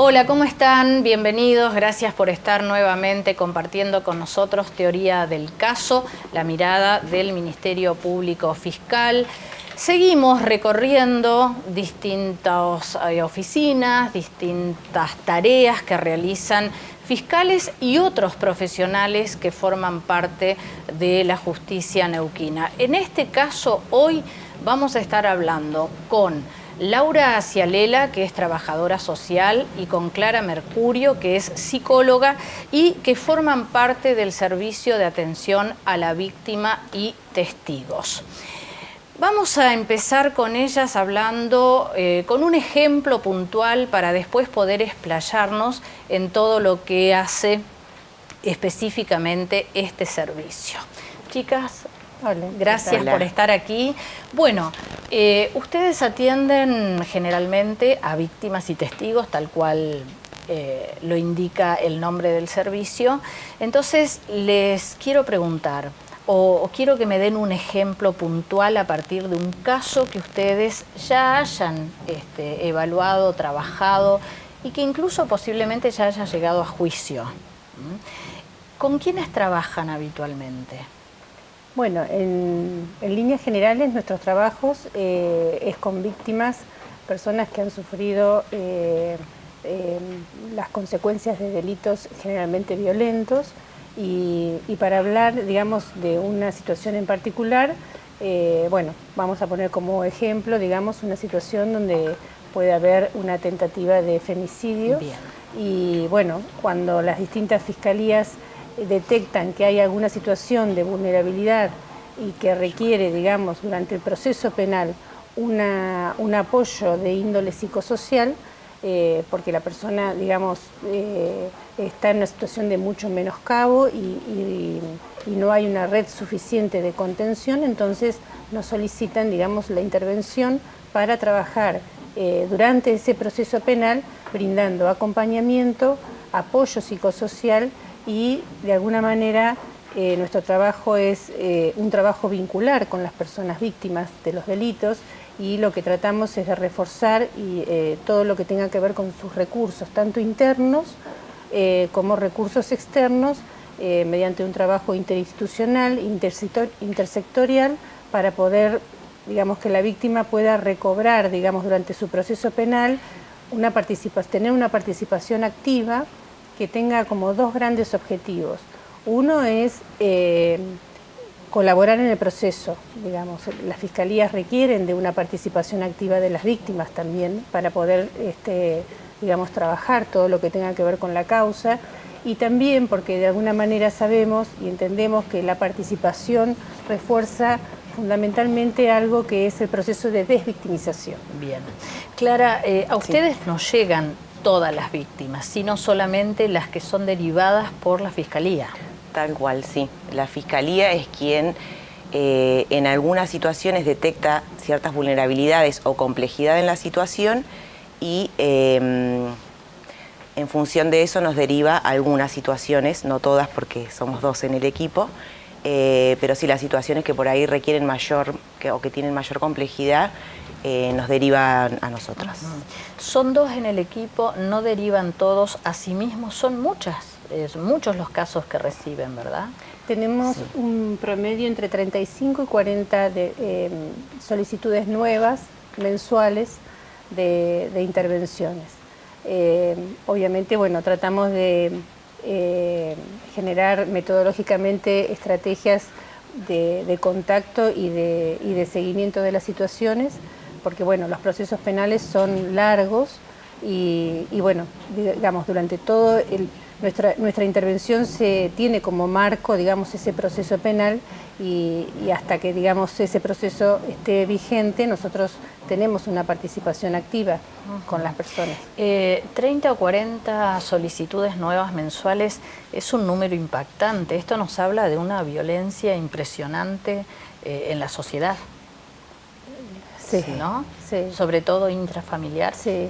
Hola, ¿cómo están? Bienvenidos, gracias por estar nuevamente compartiendo con nosotros Teoría del Caso, la mirada del Ministerio Público Fiscal. Seguimos recorriendo distintas oficinas, distintas tareas que realizan fiscales y otros profesionales que forman parte de la justicia neuquina. En este caso, hoy vamos a estar hablando con Laura Cialela, que es trabajadora social, y con Clara Mercurio, que es psicóloga y que forman parte del servicio de atención a la víctima y testigos. Vamos a empezar con ellas hablando con un ejemplo puntual para después poder explayarnos en todo lo que hace específicamente este servicio. Chicas, hola, gracias por estar aquí. Bueno, ustedes atienden generalmente a víctimas y testigos, tal cual lo indica el nombre del servicio. Entonces, les quiero preguntar, o quiero que me den un ejemplo puntual a partir de un caso que ustedes ya hayan evaluado, trabajado y que incluso posiblemente ya haya llegado a juicio. ¿Con quiénes trabajan habitualmente? Bueno, en líneas generales nuestros trabajos es con víctimas, personas que han sufrido las consecuencias de delitos generalmente violentos y para hablar, digamos, de una situación en particular, bueno, vamos a poner como ejemplo, digamos, una situación donde puede haber una tentativa de femicidio. Bien. Y bueno, cuando las distintas fiscalías detectan que hay alguna situación de vulnerabilidad y que requiere, digamos, durante el proceso penal un apoyo de índole psicosocial, porque la persona, digamos, está en una situación de mucho menoscabo y no hay una red suficiente de contención, entonces nos solicitan, digamos, la intervención para trabajar durante ese proceso penal, brindando acompañamiento, apoyo psicosocial y de alguna manera nuestro trabajo es un trabajo vincular con las personas víctimas de los delitos y lo que tratamos es de reforzar todo lo que tenga que ver con sus recursos, tanto internos como recursos externos, mediante un trabajo interinstitucional, intersectorial, para poder, digamos, que la víctima pueda recobrar, digamos, durante su proceso penal, tener una participación activa que tenga como dos grandes objetivos. Uno es colaborar en el proceso, digamos, las fiscalías requieren de una participación activa de las víctimas también para poder, digamos, trabajar todo lo que tenga que ver con la causa y también porque de alguna manera sabemos y entendemos que la participación refuerza fundamentalmente algo que es el proceso de desvictimización. Bien. Clara, a ustedes no llegan todas las víctimas, sino solamente las que son derivadas por la Fiscalía. Tal cual, sí. La Fiscalía es quien en algunas situaciones detecta ciertas vulnerabilidades o complejidad en la situación y en función de eso nos deriva algunas situaciones, no todas porque somos dos en el equipo, pero sí las situaciones que por ahí requieren o que tienen mayor complejidad, nos derivan a nosotras. Son dos en el equipo, no derivan todos a sí mismos, son muchos los casos que reciben, ¿verdad? Tenemos un promedio entre 35 y 40 de solicitudes nuevas, mensuales, de intervenciones. Obviamente, bueno, tratamos de generar metodológicamente estrategias de contacto y de seguimiento de las situaciones, porque bueno, los procesos penales son largos y bueno, digamos, durante todo nuestra intervención se tiene como marco, digamos, ese proceso penal y hasta que, digamos, ese proceso esté vigente, nosotros tenemos una participación activa con las personas. 30 o 40 solicitudes nuevas mensuales es un número impactante. Esto nos habla de una violencia impresionante en la sociedad. Sí, ¿no? Sí. Sobre todo intrafamiliar. Sí.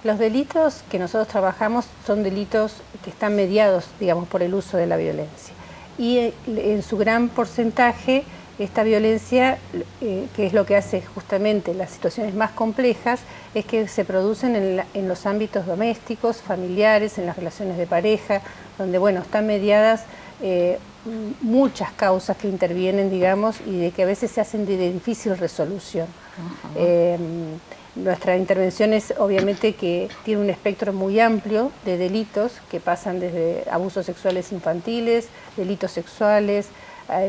Los delitos que nosotros trabajamos son delitos que están mediados, digamos, por el uso de la violencia. Y en su gran porcentaje esta violencia, que es lo que hace justamente las situaciones más complejas, es que se producen en los ámbitos domésticos, familiares, en las relaciones de pareja, donde, bueno, están mediadas muchas causas que intervienen, digamos, y de que a veces se hacen de difícil resolución. Nuestra intervención es obviamente que tiene un espectro muy amplio de delitos que pasan desde abusos sexuales infantiles, delitos sexuales,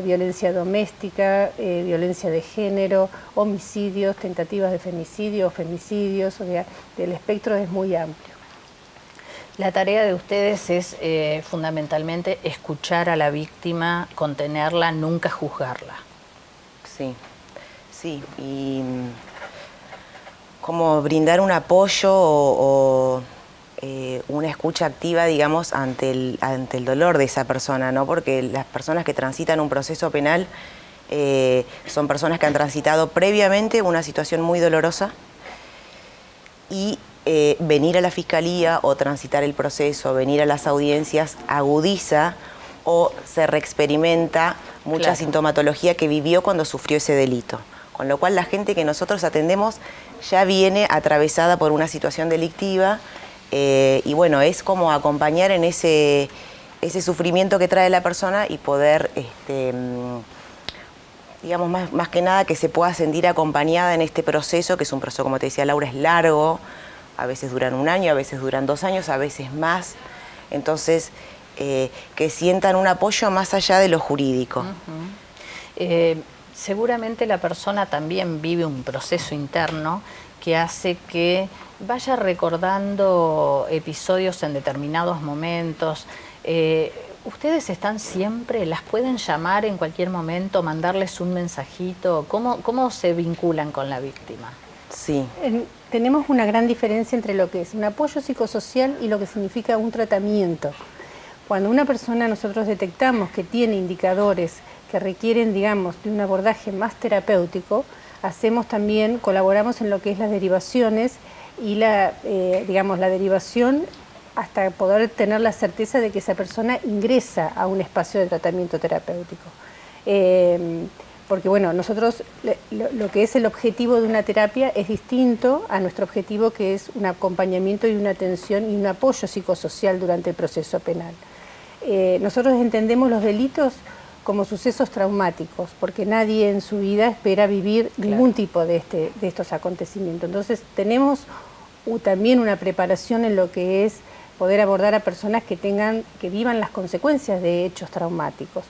violencia doméstica, violencia de género, homicidios, tentativas de femicidio, femicidios, o sea, el espectro es muy amplio. La tarea de ustedes es fundamentalmente escuchar a la víctima, contenerla, nunca juzgarla. Sí, sí, y como brindar un apoyo o una escucha activa, digamos, ante el dolor de esa persona, ¿no? Porque las personas que transitan un proceso penal son personas que han transitado previamente una situación muy dolorosa y venir a la fiscalía o transitar el proceso, venir a las audiencias, agudiza o se reexperimenta mucha sintomatología que vivió cuando sufrió ese delito. Con lo cual la gente que nosotros atendemos ya viene atravesada por una situación delictiva y bueno, es como acompañar en ese sufrimiento que trae la persona y poder, digamos, más que nada que se pueda sentir acompañada en este proceso, que es un proceso, como te decía Laura, es largo, a veces duran 1 año, a veces duran 2 años, a veces más. Entonces, que sientan un apoyo más allá de lo jurídico. Seguramente la persona también vive un proceso interno que hace que vaya recordando episodios en determinados momentos. ¿Ustedes están siempre? ¿Las pueden llamar en cualquier momento, mandarles un mensajito? ¿Cómo se vinculan con la víctima? Sí. Tenemos una gran diferencia entre lo que es un apoyo psicosocial y lo que significa un tratamiento. Cuando una persona nosotros detectamos que tiene indicadores que requieren, digamos, de un abordaje más terapéutico, colaboramos en lo que es las derivaciones y digamos, la derivación hasta poder tener la certeza de que esa persona ingresa a un espacio de tratamiento terapéutico. Porque bueno, nosotros lo que es el objetivo de una terapia es distinto a nuestro objetivo, que es un acompañamiento y una atención y un apoyo psicosocial durante el proceso penal. Nosotros entendemos los delitos como sucesos traumáticos, porque nadie en su vida espera vivir ningún tipo de estos acontecimientos. Entonces tenemos también una preparación en lo que es poder abordar a personas que vivan las consecuencias de hechos traumáticos.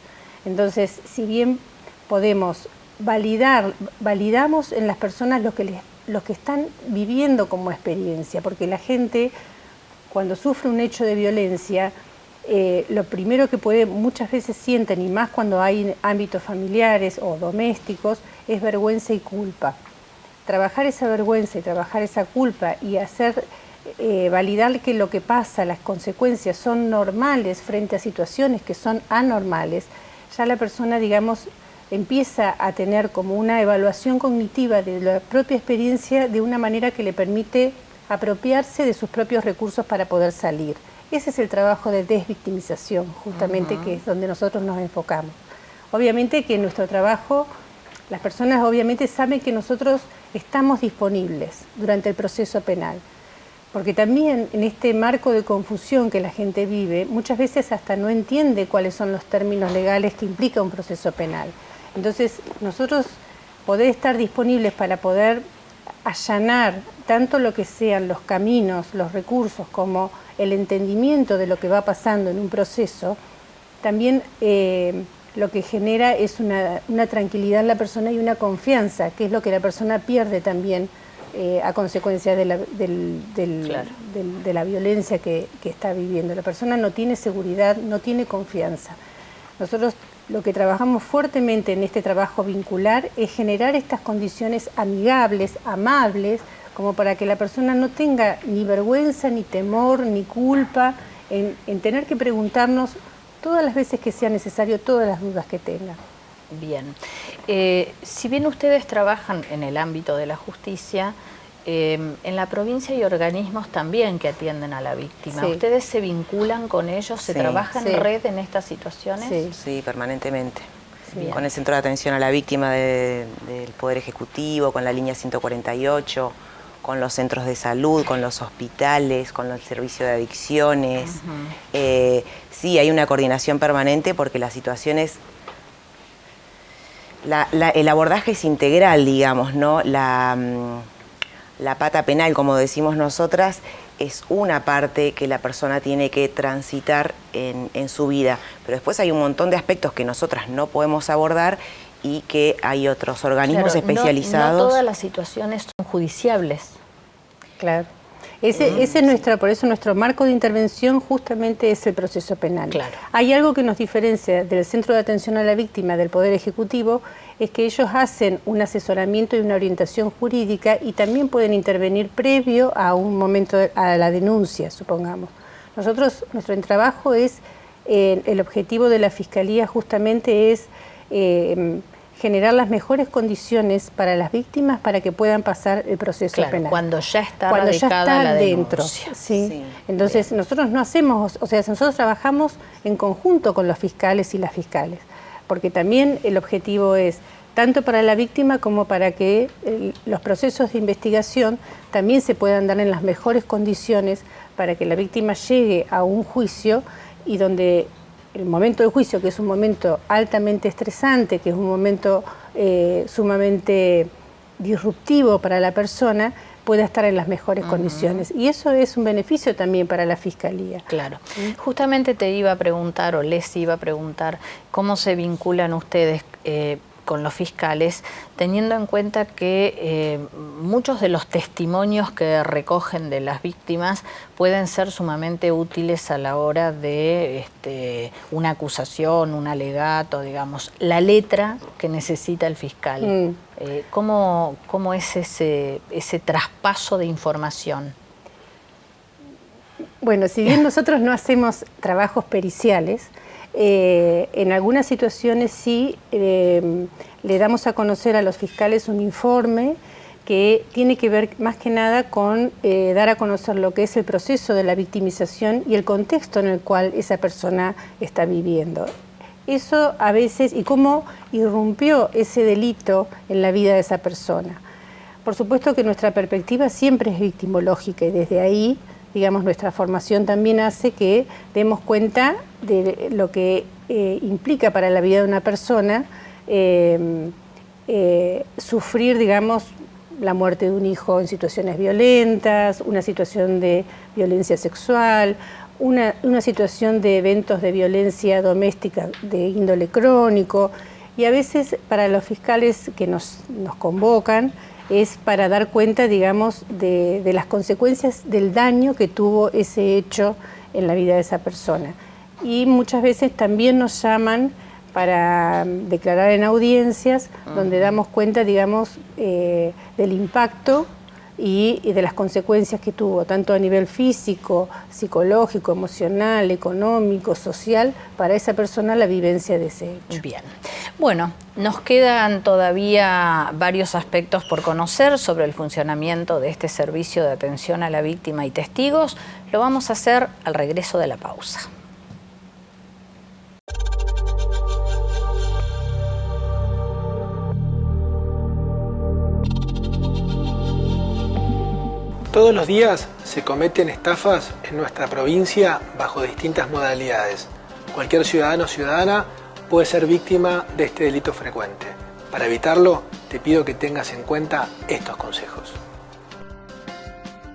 Entonces, si bien podemos validamos en las personas lo que están viviendo como experiencia, porque la gente cuando sufre un hecho de violencia, lo primero que muchas veces sienten, y más cuando hay ámbitos familiares o domésticos, es vergüenza y culpa. Trabajar esa vergüenza y trabajar esa culpa y validar que lo que pasa, las consecuencias son normales frente a situaciones que son anormales, ya la persona, digamos, empieza a tener como una evaluación cognitiva de la propia experiencia de una manera que le permite apropiarse de sus propios recursos para poder salir. Ese es el trabajo de desvictimización, justamente, que es donde nosotros nos enfocamos. Obviamente que en nuestro trabajo, las personas obviamente saben que nosotros estamos disponibles durante el proceso penal, porque también en este marco de confusión que la gente vive, muchas veces hasta no entiende cuáles son los términos legales que implica un proceso penal. Entonces, nosotros poder estar disponibles para poder allanar tanto lo que sean los caminos, los recursos, como el entendimiento de lo que va pasando en un proceso, también lo que genera es una tranquilidad en la persona y una confianza, que es lo que la persona pierde también a consecuencia de la violencia que está viviendo. La persona no tiene seguridad, no tiene confianza. Nosotros lo que trabajamos fuertemente en este trabajo vincular es generar estas condiciones amigables, amables, como para que la persona no tenga ni vergüenza, ni temor, ni culpa en tener que preguntarnos todas las veces que sea necesario, todas las dudas que tenga. Bien. Si bien ustedes trabajan en el ámbito de la justicia, en la provincia hay organismos también que atienden a la víctima. Sí. ¿Ustedes se vinculan con ellos? ¿Se trabaja en red en estas situaciones? Sí, permanentemente. con el Centro de Atención a la Víctima del Poder Ejecutivo, con la línea 148, con los centros de salud, con los hospitales, con el servicio de adicciones. Sí, hay una coordinación permanente porque la situación es... el abordaje es integral, digamos, ¿no? La pata penal, como decimos nosotras, es una parte que la persona tiene que transitar en su vida, pero después hay un montón de aspectos que nosotras no podemos abordar y que hay otros organismos especializados. No todas las situaciones son judiciables. Claro. Por eso nuestro marco de intervención justamente es el proceso penal. Claro. Hay algo que nos diferencia del Centro de Atención a la Víctima del Poder Ejecutivo, es que ellos hacen un asesoramiento y una orientación jurídica y también pueden intervenir previo a un momento, a la denuncia, supongamos. Nuestro trabajo es, el objetivo de la Fiscalía justamente es generar las mejores condiciones para las víctimas para que puedan pasar el proceso penal. Cuando ya está radicada la dentro. denuncia. Sí. Entonces, nosotros no hacemos, nosotros trabajamos en conjunto con los fiscales y las fiscales, porque también el objetivo es tanto para la víctima como para que los procesos de investigación también se puedan dar en las mejores condiciones para que la víctima llegue a un juicio y donde el momento del juicio, que es un momento altamente estresante, que es un momento sumamente disruptivo para la persona, pueda estar en las mejores condiciones. Y eso es un beneficio también para la Fiscalía. Claro. Justamente te iba a preguntar, o les iba a preguntar, cómo se vinculan ustedes con los fiscales, teniendo en cuenta que muchos de los testimonios que recogen de las víctimas pueden ser sumamente útiles a la hora de una acusación, un alegato, digamos, la letra que necesita el fiscal. ¿Cómo es ese traspaso de información? Bueno, si bien nosotros no hacemos trabajos periciales, en algunas situaciones sí le damos a conocer a los fiscales un informe que tiene que ver más que nada con dar a conocer lo que es el proceso de la victimización y el contexto en el cual esa persona está viviendo. Eso a veces, y cómo irrumpió ese delito en la vida de esa persona. Por supuesto que nuestra perspectiva siempre es victimológica y desde ahí, digamos, nuestra formación también hace que demos cuenta de lo que implica para la vida de una persona sufrir, digamos, la muerte de un hijo en situaciones violentas, una situación de violencia sexual, una situación de eventos de violencia doméstica de índole crónico, y a veces para los fiscales que nos convocan es para dar cuenta, digamos, de las consecuencias del daño que tuvo ese hecho en la vida de esa persona. Y muchas veces también nos llaman para declarar en audiencias, donde damos cuenta, digamos, del impacto y de las consecuencias que tuvo, tanto a nivel físico, psicológico, emocional, económico, social, para esa persona la vivencia de ese hecho. Bien. Bueno, nos quedan todavía varios aspectos por conocer sobre el funcionamiento de este servicio de atención a la víctima y testigos. Lo vamos a hacer al regreso de la pausa. Todos los días se cometen estafas en nuestra provincia bajo distintas modalidades. Cualquier ciudadano o ciudadana puede ser víctima de este delito frecuente. Para evitarlo, te pido que tengas en cuenta estos consejos.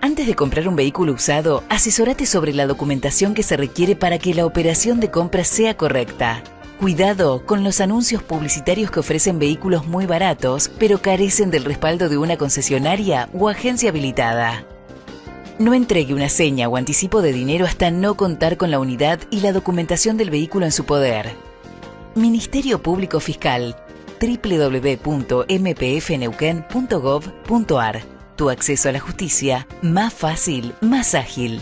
Antes de comprar un vehículo usado, asesórate sobre la documentación que se requiere para que la operación de compra sea correcta. Cuidado con los anuncios publicitarios que ofrecen vehículos muy baratos, pero carecen del respaldo de una concesionaria o agencia habilitada. No entregue una seña o anticipo de dinero hasta no contar con la unidad y la documentación del vehículo en su poder. Ministerio Público Fiscal, www.mpfneuquén.gov.ar. Tu acceso a la justicia más fácil, más ágil.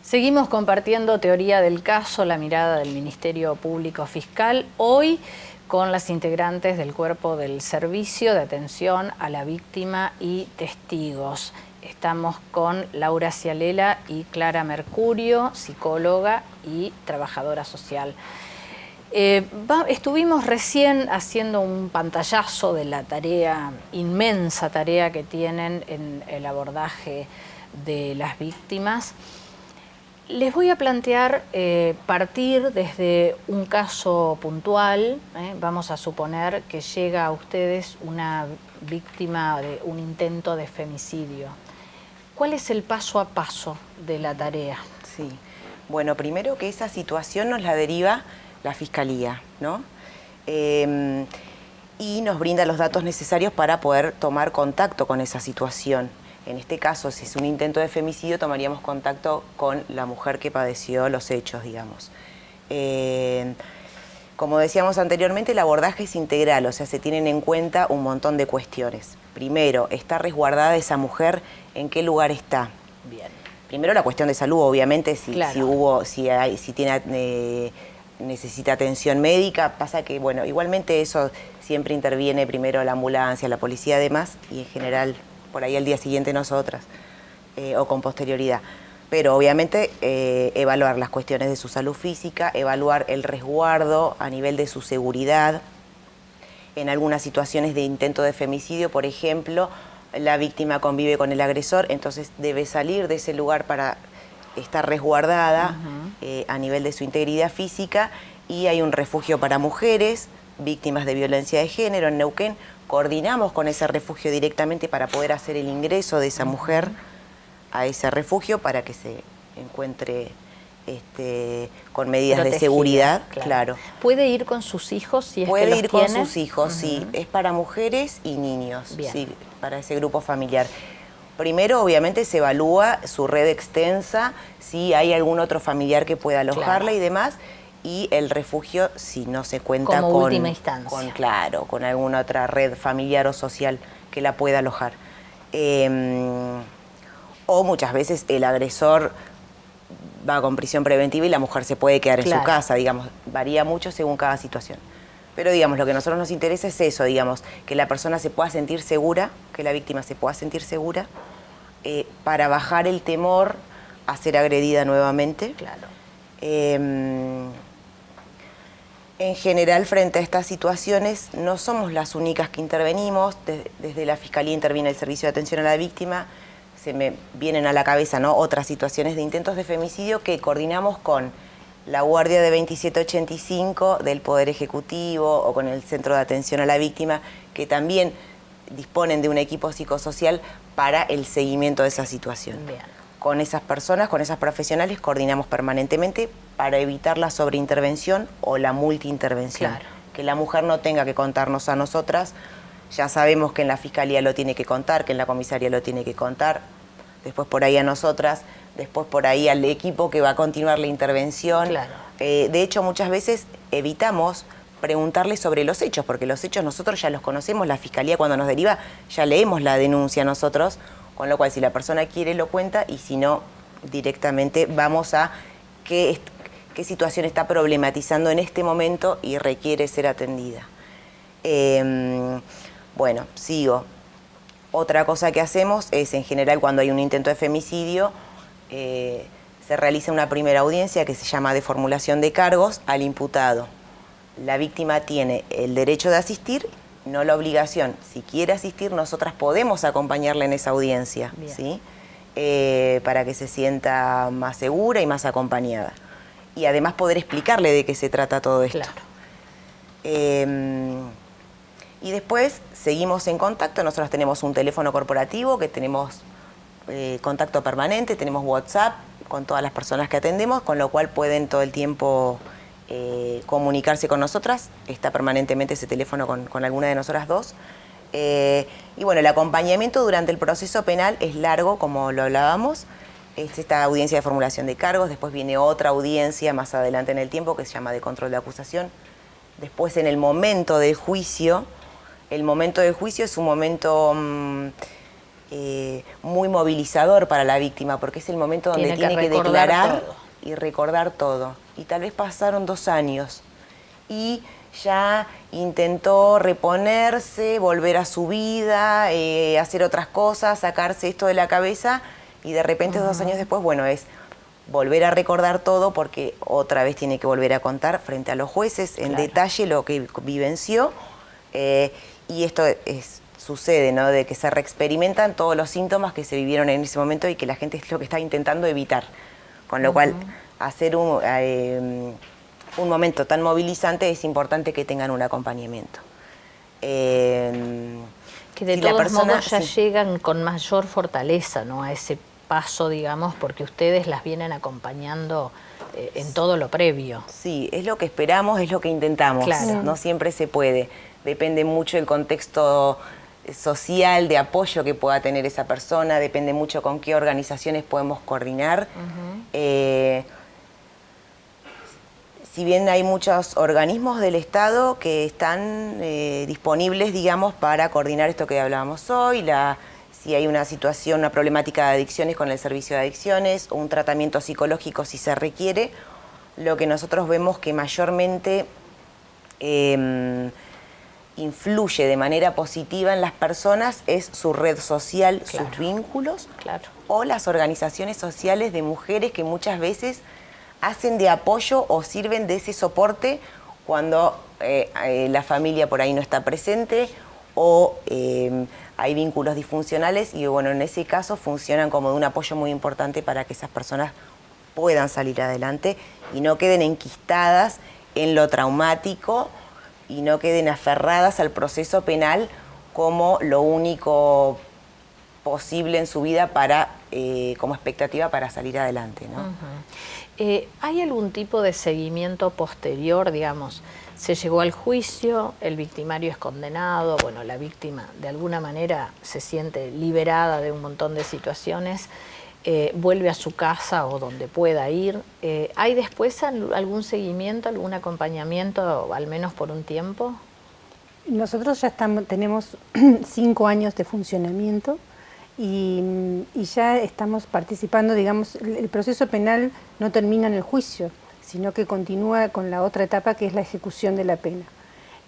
Seguimos compartiendo teoría del caso, la mirada del Ministerio Público Fiscal, hoy con las integrantes del cuerpo del Servicio de Atención a la Víctima y Testigos. Estamos con Laura Cialela y Clara Mercurio, psicóloga y trabajadora social. Estuvimos recién haciendo un pantallazo de la tarea, inmensa tarea que tienen en el abordaje de las víctimas. Les voy a plantear partir desde un caso puntual. Vamos a suponer que llega a ustedes una víctima de un intento de femicidio. ¿Cuál es el paso a paso de la tarea? Sí, bueno, primero que esa situación nos la deriva la Fiscalía, ¿no? Y nos brinda los datos necesarios para poder tomar contacto con esa situación. En este caso, si es un intento de femicidio, tomaríamos contacto con la mujer que padeció los hechos, digamos. Como decíamos anteriormente, el abordaje es integral, o sea, se tienen en cuenta un montón de cuestiones. Primero, ¿está resguardada esa mujer? ¿En qué lugar está? Bien. Primero la cuestión de salud, obviamente, Claro. si necesita atención médica, pasa que, bueno, igualmente eso siempre interviene primero la ambulancia, la policía además, y en general por ahí al día siguiente nosotras, o con posterioridad. Pero obviamente evaluar las cuestiones de su salud física, evaluar el resguardo a nivel de su seguridad. En algunas situaciones de intento de femicidio, por ejemplo, la víctima convive con el agresor, entonces debe salir de ese lugar para estar resguardada a nivel de su integridad física, y hay un refugio para mujeres víctimas de violencia de género en Neuquén. Coordinamos con ese refugio directamente para poder hacer el ingreso de esa mujer a ese refugio para que se encuentre con medidas Protegida, de seguridad, claro. ¿Puede ir con sus hijos si es que Puede los ir con tiene? sus hijos, sí. Es para mujeres y niños, Bien. sí, para ese grupo familiar. Primero, obviamente, se evalúa su red extensa, si hay algún otro familiar que pueda alojarla, Claro. y demás, y el refugio, si no se cuenta Como con, última instancia. con alguna otra red familiar o social que la pueda alojar. O muchas veces el agresor va con prisión preventiva y la mujer se puede quedar en su casa, digamos, varía mucho según cada situación. Pero, digamos, lo que a nosotros nos interesa es eso, digamos, que la persona se pueda sentir segura, que la víctima se pueda sentir segura, para bajar el temor a ser agredida nuevamente. Claro. En general, frente a estas situaciones, no somos las únicas que intervenimos. Desde la Fiscalía interviene el Servicio de Atención a la Víctima. Se me vienen a la cabeza, ¿no?, otras situaciones de intentos de femicidio que coordinamos con la Guardia de 2785 del Poder Ejecutivo o con el Centro de Atención a la Víctima, que también disponen de un equipo psicosocial para el seguimiento de esa situación. Bien. Con esas personas, con esas profesionales, coordinamos permanentemente para evitar la sobreintervención o la multiintervención. Claro. Que la mujer no tenga que contarnos a nosotras. Ya sabemos que en la Fiscalía lo tiene que contar, que en la comisaría lo tiene que contar, después por ahí a nosotras, después por ahí al equipo que va a continuar la intervención. Claro. De hecho, muchas veces evitamos preguntarle sobre los hechos, porque los hechos nosotros ya los conocemos, la Fiscalía cuando nos deriva ya leemos la denuncia nosotros, con lo cual si la persona quiere lo cuenta, y si no, directamente vamos a qué situación está problematizando en este momento y requiere ser atendida. Bueno, sigo. Otra cosa que hacemos es, en general, cuando hay un intento de femicidio, se realiza una primera audiencia que se llama de formulación de cargos al imputado. La víctima tiene el derecho de asistir, no la obligación. Si quiere asistir, nosotras podemos acompañarla en esa audiencia, ¿sí? Para que se sienta más segura y más acompañada. Y además poder explicarle de qué se trata todo esto. Claro. Y después seguimos en contacto. Nosotros tenemos un teléfono corporativo que tenemos contacto permanente, tenemos WhatsApp con todas las personas que atendemos, con lo cual pueden todo el tiempo comunicarse con nosotras. Está permanentemente ese teléfono con alguna de nosotras dos. Y bueno, el acompañamiento durante el proceso penal es largo, como lo hablábamos. Es esta audiencia de formulación de cargos, después viene otra audiencia más adelante en el tiempo que se llama de control de acusación. Después, en el momento del juicio, el momento del juicio es un momento muy movilizador para la víctima, porque es el momento donde tiene que declarar y recordar todo. Y tal vez pasaron 2 años. Y ya intentó reponerse, volver a su vida, hacer otras cosas, sacarse esto de la cabeza y de repente 2 años después, bueno, es volver a recordar todo porque otra vez tiene que volver a contar frente a los jueces en detalle lo que vivenció y esto sucede, ¿no? De que se reexperimentan todos los síntomas que se vivieron en ese momento y que la gente es lo que está intentando evitar. Con lo cual, hacer un momento tan movilizante es importante que tengan un acompañamiento. Que de si todos modos ya llegan con mayor fortaleza, ¿no? A ese paso, digamos, porque ustedes las vienen acompañando en todo lo previo. Sí, es lo que esperamos, es lo que intentamos. Claro. No siempre se puede. Depende mucho del contexto social, de apoyo que pueda tener esa persona, depende mucho con qué organizaciones podemos coordinar. Si bien hay muchos organismos del Estado que están disponibles, digamos, para coordinar esto que hablábamos hoy, si hay una situación, una problemática de adicciones con el servicio de adicciones o un tratamiento psicológico si se requiere, lo que nosotros vemos que mayormente influye de manera positiva en las personas es su red social, sus vínculos, o las organizaciones sociales de mujeres que muchas veces hacen de apoyo o sirven de ese soporte cuando la familia por ahí no está presente o hay vínculos disfuncionales y bueno, en ese caso funcionan como de un apoyo muy importante para que esas personas puedan salir adelante y no queden enquistadas en lo traumático y no queden aferradas al proceso penal como lo único posible en su vida para, como expectativa para salir adelante, ¿no? ¿Hay algún tipo de seguimiento posterior, digamos? Se llegó al juicio, el victimario es condenado, bueno, la víctima de alguna manera se siente liberada de un montón de situaciones, vuelve a su casa o donde pueda ir. ¿Hay después algún seguimiento, algún acompañamiento, al menos por un tiempo? Nosotros ya tenemos 5 años de funcionamiento y ya estamos participando, digamos, el proceso penal no termina en el juicio, sino que continúa con la otra etapa que es la ejecución de la pena.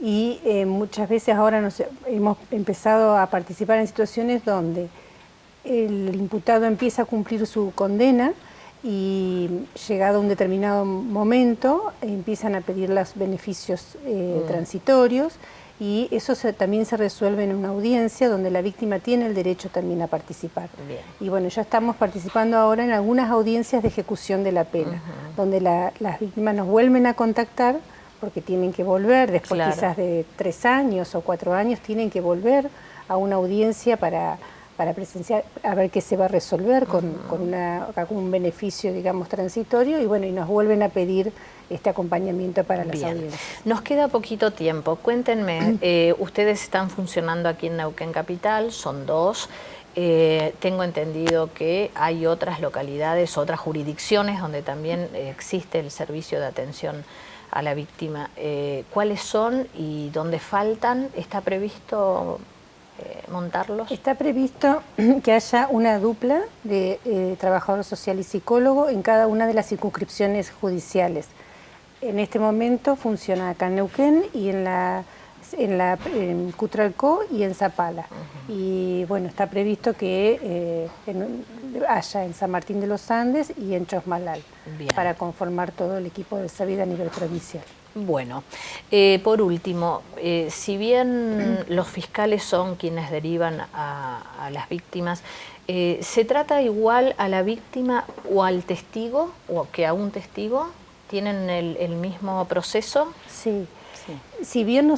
Y muchas veces ahora hemos empezado a participar en situaciones donde el imputado empieza a cumplir su condena y llegado a un determinado momento empiezan a pedir los beneficios transitorios y eso también se resuelve en una audiencia donde la víctima tiene el derecho también a participar. Bien. Y bueno, ya estamos participando ahora en algunas audiencias de ejecución de la pena, donde las víctimas nos vuelven a contactar porque tienen que volver, después quizás de 3 años o 4 años, tienen que volver a una audiencia para presenciar, a ver qué se va a resolver con un beneficio, digamos, transitorio, y bueno, y nos vuelven a pedir este acompañamiento para las audiencias. Nos queda poquito tiempo. Cuéntenme, ustedes están funcionando aquí en Neuquén Capital, son 2. Tengo entendido que hay otras localidades, otras jurisdicciones donde también existe el servicio de atención a la víctima. ¿Cuáles son y dónde faltan? ¿Está previsto montarlos? Está previsto que haya una dupla de trabajador social y psicólogo en cada una de las circunscripciones judiciales. En este momento funciona acá en Neuquén y en Cutralcó y en Zapala. Y bueno, está previsto que haya en San Martín de los Andes y en Chosmalal, para conformar todo el equipo de Savida a nivel provincial. Bueno, por último, si bien los fiscales son quienes derivan a las víctimas, ¿se trata igual a la víctima o al testigo o que a un testigo? ¿Tienen el mismo proceso? Sí. Si bien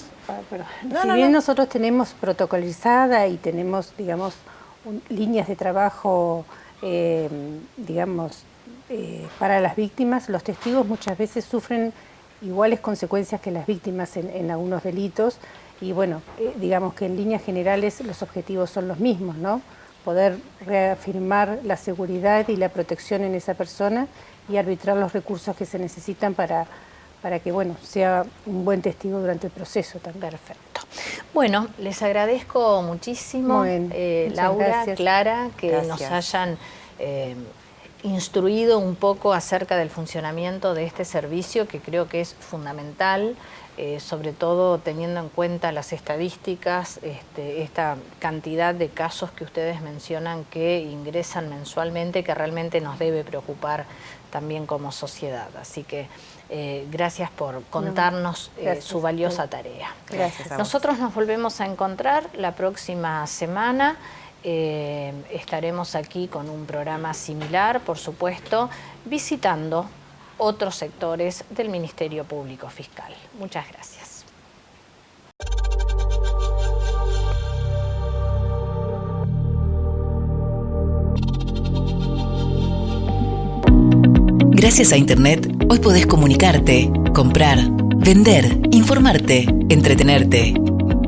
nosotros tenemos protocolizada y tenemos, digamos, líneas de trabajo, digamos, para las víctimas, los testigos muchas veces sufren iguales consecuencias que las víctimas en algunos delitos y bueno, digamos que en líneas generales los objetivos son los mismos, ¿no? Poder reafirmar la seguridad y la protección en esa persona y arbitrar los recursos que se necesitan para que bueno, sea un buen testigo durante el proceso también. Perfecto. Bueno, les agradezco muchísimo, Laura, gracias. Clara, que gracias. nos hayan instruido un poco acerca del funcionamiento de este servicio, que creo que es fundamental, sobre todo teniendo en cuenta las estadísticas, esta cantidad de casos que ustedes mencionan que ingresan mensualmente, que realmente nos debe preocupar también como sociedad. Así que gracias por contarnos su valiosa tarea. Gracias a vos. Nosotros nos volvemos a encontrar la próxima semana. Estaremos aquí con un programa similar, por supuesto, visitando otros sectores del Ministerio Público Fiscal. Muchas gracias. Gracias a Internet, hoy podés comunicarte, comprar, vender, informarte, entretenerte.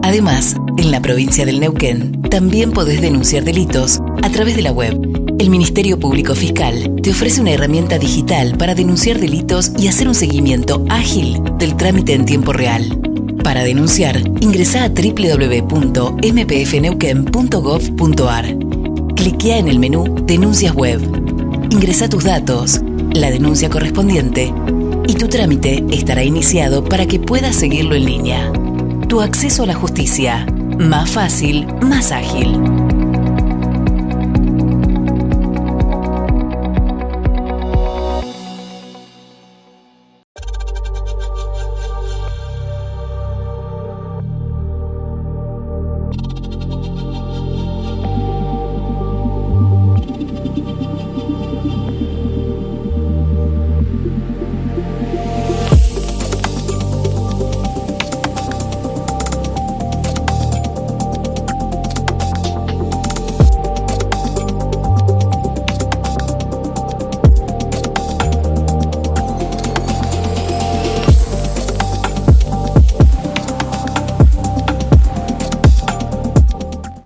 Además, en la provincia del Neuquén, también podés denunciar delitos a través de la web. El Ministerio Público Fiscal te ofrece una herramienta digital para denunciar delitos y hacer un seguimiento ágil del trámite en tiempo real. Para denunciar, ingresá a www.mpfneuquén.gov.ar. Cliquea en el menú Denuncias Web. Ingresá tus datos, la denuncia correspondiente y tu trámite estará iniciado para que puedas seguirlo en línea. Tu acceso a la justicia, más fácil, más ágil.